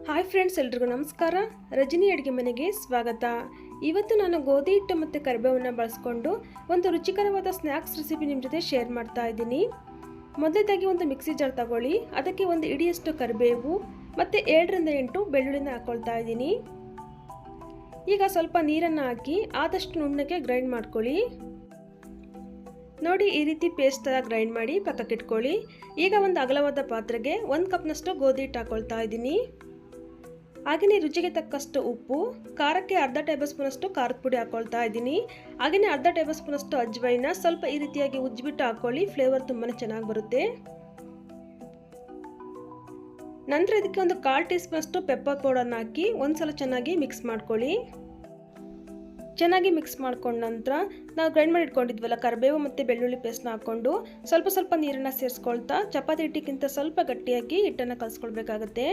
Hi friends, ಎಲ್ರಿಗೂ ನಮಸ್ಕಾರ. ರಜನಿ ಅಡುಗೆ ಮನೆಗೆ ಸ್ವಾಗತ. ಇವತ್ತು ನಾನು ಗೋಧಿ ಹಿಟ್ಟು ಮತ್ತು ಕರಿಬೇವನ್ನು ಬಳಸ್ಕೊಂಡು ಒಂದು ರುಚಿಕರವಾದ ಸ್ನ್ಯಾಕ್ಸ್ ರೆಸಿಪಿ ನಿಮ್ಮ ಜೊತೆ ಶೇರ್ ಮಾಡ್ತಾ ಇದ್ದೀನಿ. ಮೊದಲನೇದಾಗಿ ಒಂದು ಮಿಕ್ಸಿ ಜಾರ್ ತಗೊಳ್ಳಿ. ಅದಕ್ಕೆ ಒಂದು ಇಡಿಯಷ್ಟು ಕರಿಬೇವು ಮತ್ತು 7ರಿಂದ 8 ಬೆಳ್ಳುಳ್ಳಿನ ಹಾಕ್ಕೊಳ್ತಾ ಇದ್ದೀನಿ. ಈಗ ಸ್ವಲ್ಪ ನೀರನ್ನು ಹಾಕಿ ಆದಷ್ಟು ನುಣ್ಣಗೆ ಗ್ರೈಂಡ್ ಮಾಡ್ಕೊಳ್ಳಿ. ನೋಡಿ, ಈ ರೀತಿ ಪೇಸ್ಟ್ ಥರ ಗ್ರೈಂಡ್ ಮಾಡಿ ಪಕ್ಕಕ್ಕೆ ಇಟ್ಕೊಳ್ಳಿ. ಈಗ ಒಂದು ಅಗಲವಾದ ಪಾತ್ರೆಗೆ 1 ಕಪ್ನಷ್ಟು ಗೋಧಿ ಹಿಟ್ಟು ಹಾಕ್ಕೊಳ್ತಾ ಇದ್ದೀನಿ. ಹಾಗೆಯೇ ರುಚಿಗೆ ತಕ್ಕಷ್ಟು ಉಪ್ಪು, ಖಾರಕ್ಕೆ ಅರ್ಧ ಟೇಬಲ್ ಸ್ಪೂನಷ್ಟು ಖಾರದ ಪುಡಿ ಹಾಕ್ಕೊಳ್ತಾ ಇದ್ದೀನಿ. ಹಾಗೆಯೇ ಅರ್ಧ ಟೇಬಲ್ ಸ್ಪೂನಷ್ಟು ಅಜ್ವೈನ ಸ್ವಲ್ಪ ಈ ರೀತಿಯಾಗಿ ಉಜ್ಜಿಬಿಟ್ಟು ಹಾಕ್ಕೊಳ್ಳಿ. ಫ್ಲೇವರ್ ತುಂಬಾ ಚೆನ್ನಾಗಿ ಬರುತ್ತೆ. ನಂತರ ಇದಕ್ಕೆ ಒಂದು 1/4 ಟೀ ಸ್ಪೂನಷ್ಟು ಪೆಪ್ಪರ್ ಪೌಡರ್ನ ಹಾಕಿ ಒಂದ್ಸಲ ಚೆನ್ನಾಗಿ ಮಿಕ್ಸ್ ಮಾಡ್ಕೊಳ್ಳಿ. ಚೆನ್ನಾಗಿ ಮಿಕ್ಸ್ ಮಾಡ್ಕೊಂಡ ನಂತರ ನಾವು ಗ್ರೈಂಡ್ ಮಾಡಿ ಇಟ್ಕೊಂಡಿದ್ವಲ್ಲ ಕರಿಬೇವು ಮತ್ತು ಬೆಳ್ಳುಳ್ಳಿ ಪೇಸ್ಟ್ನ ಹಾಕ್ಕೊಂಡು ಸ್ವಲ್ಪ ನೀರನ್ನು ಸೇರಿಸ್ಕೊಳ್ತಾ ಚಪಾತಿ ಹಿಟ್ಟಿಗಿಂತ ಸ್ವಲ್ಪ ಗಟ್ಟಿಯಾಗಿ ಹಿಟ್ಟನ್ನು ಕಲಿಸ್ಕೊಳ್ಬೇಕಾಗತ್ತೆ.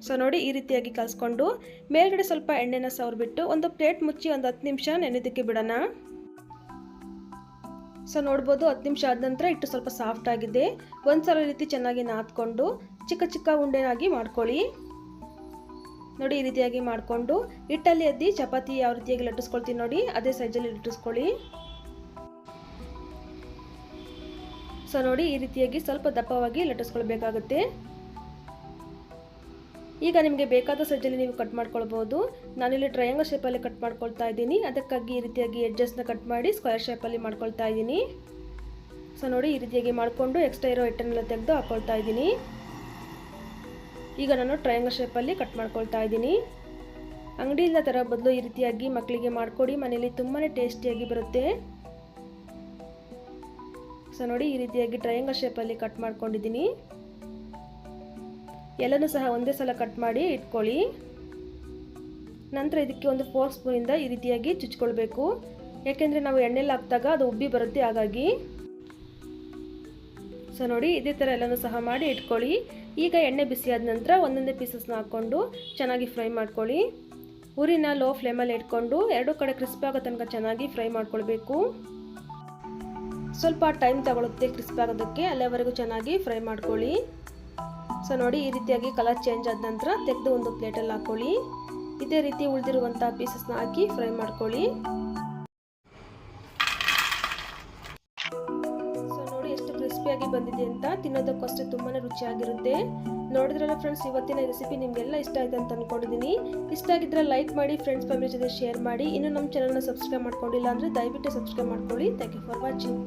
ಸೊ ನೋಡಿ, ಈ ರೀತಿಯಾಗಿ ಕಲಿಸ್ಕೊಂಡು ಮೇಲ್ಗಡೆ ಸ್ವಲ್ಪ ಎಣ್ಣೆನ ಸವರ್ಬಿಟ್ಟು ಒಂದು ಪ್ಲೇಟ್ ಮುಚ್ಚಿ ಒಂದು 10 ನಿಮಿಷ ನೆನೆದಕ್ಕೆ ಬಿಡೋಣ. ಸೊ ನೋಡ್ಬೋದು, 10 ನಿಮಿಷ ಆದ ನಂತರ ಹಿಟ್ಟು ಸ್ವಲ್ಪ ಸಾಫ್ಟ್ ಆಗಿದೆ. ಒಂದ್ಸಲ ಈ ರೀತಿ ಚೆನ್ನಾಗಿ ನಾದ್ಕೊಂಡು ಚಿಕ್ಕ ಚಿಕ್ಕ ಉಂಡೆನಾಗಿ ಮಾಡ್ಕೊಳ್ಳಿ. ನೋಡಿ, ಈ ರೀತಿಯಾಗಿ ಮಾಡಿಕೊಂಡು ಹಿಟ್ಟಲ್ಲಿ ಎದ್ದಿ ಚಪಾತಿ ಯಾವ ರೀತಿಯಾಗಿ ಲಟ್ಟಿಸ್ಕೊಳ್ತೀವಿ ನೋಡಿ ಅದೇ ಸೈಜಲ್ಲಿ ಲಟ್ಟಿಸ್ಕೊಳ್ಳಿ. ಸೊ ನೋಡಿ, ಈ ರೀತಿಯಾಗಿ ಸ್ವಲ್ಪ ದಪ್ಪವಾಗಿ ಲಟ್ಟಿಸ್ಕೊಳ್ಬೇಕಾಗುತ್ತೆ. ಈಗ ನಿಮಗೆ ಬೇಕಾದ ಸೈಜಲ್ಲಿ ನೀವು ಕಟ್ ಮಾಡ್ಕೊಳ್ಬೋದು. ನಾನಿಲ್ಲಿ ಟ್ರಯಾಂಗಲ್ ಶೇಪಲ್ಲಿ ಕಟ್ ಮಾಡ್ಕೊಳ್ತಾ ಇದ್ದೀನಿ. ಅದಕ್ಕಾಗಿ ಈ ರೀತಿಯಾಗಿ ಎಡ್ಜಸ್ನ ಕಟ್ ಮಾಡಿ ಸ್ಕ್ವೇರ್ ಶೇಪಲ್ಲಿ ಮಾಡ್ಕೊಳ್ತಾ ಇದ್ದೀನಿ. ಸೊ ನೋಡಿ, ಈ ರೀತಿಯಾಗಿ ಮಾಡಿಕೊಂಡು ಎಕ್ಸ್ಟ್ರಾ ಇರೋ ಹಿಟ್ಟನ್ನೆಲ್ಲ ತೆಗೆದು ಹಾಕ್ಕೊಳ್ತಾ ಇದ್ದೀನಿ. ಈಗ ನಾನು ಟ್ರಯಾಂಗಲ್ ಶೇಪಲ್ಲಿ ಕಟ್ ಮಾಡ್ಕೊಳ್ತಾ ಇದ್ದೀನಿ. ಅಂಗಡಿಯಿಂದ ತರೋ ಬದಲು ಈ ರೀತಿಯಾಗಿ ಮಕ್ಕಳಿಗೆ ಮಾಡಿಕೊಡಿ, ಮನೆಯಲ್ಲಿ ತುಂಬಾ ಟೇಸ್ಟಿಯಾಗಿ ಬರುತ್ತೆ. ಸೊ ನೋಡಿ, ಈ ರೀತಿಯಾಗಿ ಟ್ರಯಾಂಗಲ್ ಶೇಪಲ್ಲಿ ಕಟ್ ಮಾಡ್ಕೊಂಡಿದ್ದೀನಿ. ಎಲ್ಲನೂ ಸಹ ಒಂದೇ ಸಲ ಕಟ್ ಮಾಡಿ ಇಟ್ಕೊಳ್ಳಿ. ನಂತರ ಇದಕ್ಕೆ ಒಂದು 4 ಸ್ಪೂನಿಂದ ಈ ರೀತಿಯಾಗಿ ಚುಚ್ಕೊಳ್ಬೇಕು. ಯಾಕೆಂದರೆ ನಾವು ಎಣ್ಣೆಲಿ ಹಾಕಿದಾಗ ಅದು ಉಬ್ಬಿ ಬರುತ್ತೆ, ಹಾಗಾಗಿ. ಸೊ ನೋಡಿ, ಇದೇ ಥರ ಎಲ್ಲನೂ ಸಹ ಮಾಡಿ ಇಟ್ಕೊಳ್ಳಿ. ಈಗ ಎಣ್ಣೆ ಬಿಸಿಯಾದ ನಂತರ ಒಂದೊಂದೇ ಪೀಸಸ್ನ ಹಾಕ್ಕೊಂಡು ಚೆನ್ನಾಗಿ ಫ್ರೈ ಮಾಡ್ಕೊಳ್ಳಿ. ಉರಿನ ಲೋ ಫ್ಲೇಮಲ್ಲಿ ಇಟ್ಕೊಂಡು 2 ಕಡೆ ಕ್ರಿಸ್ಪಿ ಆಗೋ ತನಕ ಚೆನ್ನಾಗಿ ಫ್ರೈ ಮಾಡ್ಕೊಳ್ಬೇಕು. ಸ್ವಲ್ಪ ಟೈಮ್ ತಗೊಳುತ್ತೆ ಕ್ರಿಸ್ಪಿ ಆಗೋದಕ್ಕೆ, ಅಲ್ಲಿವರೆಗೂ ಚೆನ್ನಾಗಿ ಫ್ರೈ ಮಾಡ್ಕೊಳ್ಳಿ. ಸೊ ನೋಡಿ, ಈ ರೀತಿಯಾಗಿ ಕಲರ್ ಚೇಂಜ್ ಆದ ನಂತರ ತೆಗೆದು ಒಂದು ಪ್ಲೇಟಲ್ಲಿ ಹಾಕ್ಕೊಳ್ಳಿ. ಇದೇ ರೀತಿ ಉಳಿದಿರುವಂಥ ಪೀಸಸ್ನ ಹಾಕಿ ಫ್ರೈ ಮಾಡ್ಕೊಳ್ಳಿ. ಕ್ರಿಸ್ಪಿಯಾಗಿ ಬಂದಿದೆ ಅಂತ ತಿನ್ನೋದಕ್ಕೂ ಅಷ್ಟೇ ತುಂಬಾ ರುಚಿಯಾಗಿರುತ್ತೆ. ನೋಡಿದ್ರಲ್ಲ ಫ್ರೆಂಡ್ಸ್, ಇವತ್ತಿನ ರೆಸಿಪಿ ನಿಮಗೆಲ್ಲ ಇಷ್ಟ ಆಯ್ತು ಅಂತ ಅಂದ್ಕೊಂಡಿದ್ದೀನಿ. ಇಷ್ಟ ಆಗಿದ್ರೆ ಲೈಕ್ ಮಾಡಿ, ಫ್ರೆಂಡ್ಸ್ ಫ್ಯಾಮಿಲಿ ಜೊತೆ ಶೇರ್ ಮಾಡಿ. ಇನ್ನು ನಮ್ಮ ಚಾನಲ್ನ ಸಬ್ಸ್ಕ್ರೈಬ್ ಮಾಡ್ಕೊಂಡಿಲ್ಲ ಅಂದರೆ ದಯವಿಟ್ಟು ಸಬ್ಸ್ಕ್ರೈಬ್ ಮಾಡ್ಕೊಳ್ಳಿ. Thank you for watching.